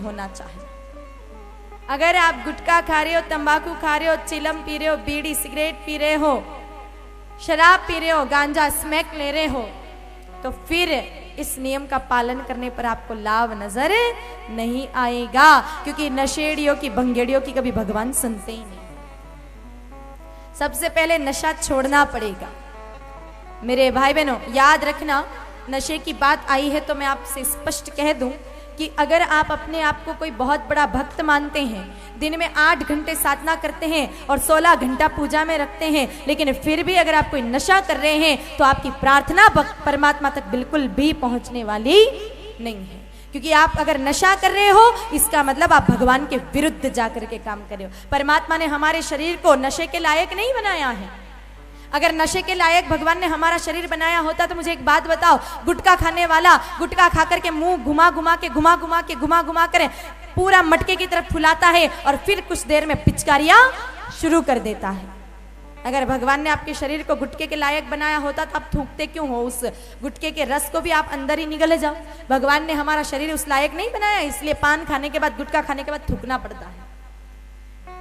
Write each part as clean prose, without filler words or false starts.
होना चाहिए। अगर आप गुटखा खा रहे हो, तंबाकू खा रहे हो, चिलम पी रहे हो, बीड़ी सिगरेट पी रहे हो, शराब पी रहे हो, गांजा स्मैक ले रहे हो, तो फिर इस नियम का पालन करने पर आपको लाभ नजर नहीं आएगा, क्योंकि नशेड़ियों की भंगेड़ियों की कभी भगवान सुनते ही नहीं। सबसे पहले नशा छोड़ना पड़ेगा। मेरे भाई बहनों, याद रखना, नशे की बात आई है तो मैं आपसे स्पष्ट कह दूं कि अगर आप अपने आप को कोई बहुत बड़ा भक्त मानते हैं, दिन में 8 घंटे साधना करते हैं और 16 घंटा पूजा में रखते हैं, लेकिन फिर भी अगर आप कोई नशा कर रहे हैं तो आपकी प्रार्थना परमात्मा तक बिल्कुल भी पहुंचने वाली नहीं है। क्योंकि आप अगर नशा कर रहे हो, इसका मतलब आप भगवान के विरुद्ध जाकर के काम कर रहे हो। परमात्मा ने हमारे शरीर को नशे के लायक नहीं बनाया है। अगर नशे के लायक भगवान ने हमारा शरीर बनाया होता तो मुझे एक बात बताओ, गुटखा खाने वाला गुटखा खाकर के मुंह घुमा घुमा कर पूरा मटके की तरफ फुलाता है और फिर कुछ देर में पिचकारियां शुरू कर देता है। अगर भगवान ने आपके शरीर को गुटके के लायक बनाया होता तो आप थूकते क्यों हो? उस गुटके के रस को भी आप अंदर ही निगल जाओ। भगवान ने हमारा शरीर उस लायक नहीं बनाया, इसलिए पान खाने के बाद, गुटखा खाने के बाद थूकना पड़ता है।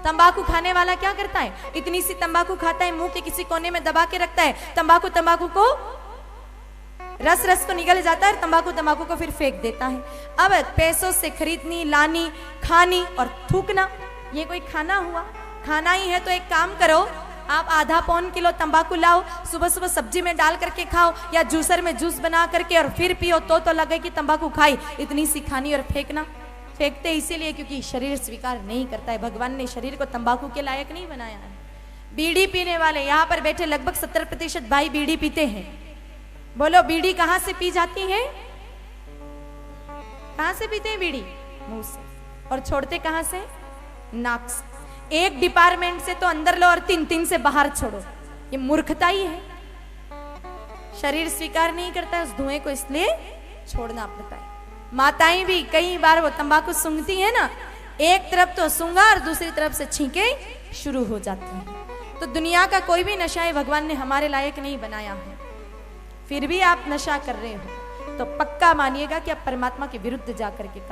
तंबाकू खाने वाला क्या करता है? इतनी सी तंबाकू खाता है, मुंह के किसी कोने में दबा के रखता है, तंबाकू को रस को निगल जाता है, तंबाकू को फिर फेंक देता है। अब पैसों से खरीदनी, लानी, खानी और थूकना, ये कोई खाना हुआ? खाना ही है तो एक काम करो, आप आधा पौन किलो तंबाकू लाओ, सुबह सुबह सब्जी में डाल करके खाओ या जूसर में जूस बना करके और फिर पियो, तो लगे कि तंबाकू खाई। इतनी सी खानी और फेंकना। फेंकते इसीलिए क्योंकि शरीर स्वीकार नहीं करता है। भगवान ने शरीर को तंबाकू के लायक नहीं बनाया है। बीड़ी पीने वाले, यहाँ पर बैठे लगभग 70% भाई बीड़ी पीते हैं। बोलो, बीड़ी कहाँ से पी जाती है? कहाँ से पीते हैं बीड़ी? मुंह से। और छोड़ते कहाँ से? नाक से। एक डिपार्टमेंट से तो अंदर लो और 3 से बाहर छोड़ो। ये मूर्खता ही है। शरीर स्वीकार नहीं करता है उस धुएं को, इसलिए छोड़ना पड़ता है। माताएं भी कई बार वो तंबाकू सूंघती है ना, एक तरफ तो सूंघा और दूसरी तरफ से छींके शुरू हो जाती है। तो दुनिया का कोई भी नशा है भगवान ने हमारे लायक नहीं बनाया है। फिर भी आप नशा कर रहे हो तो पक्का मानिएगा कि आप परमात्मा के विरुद्ध जाकर के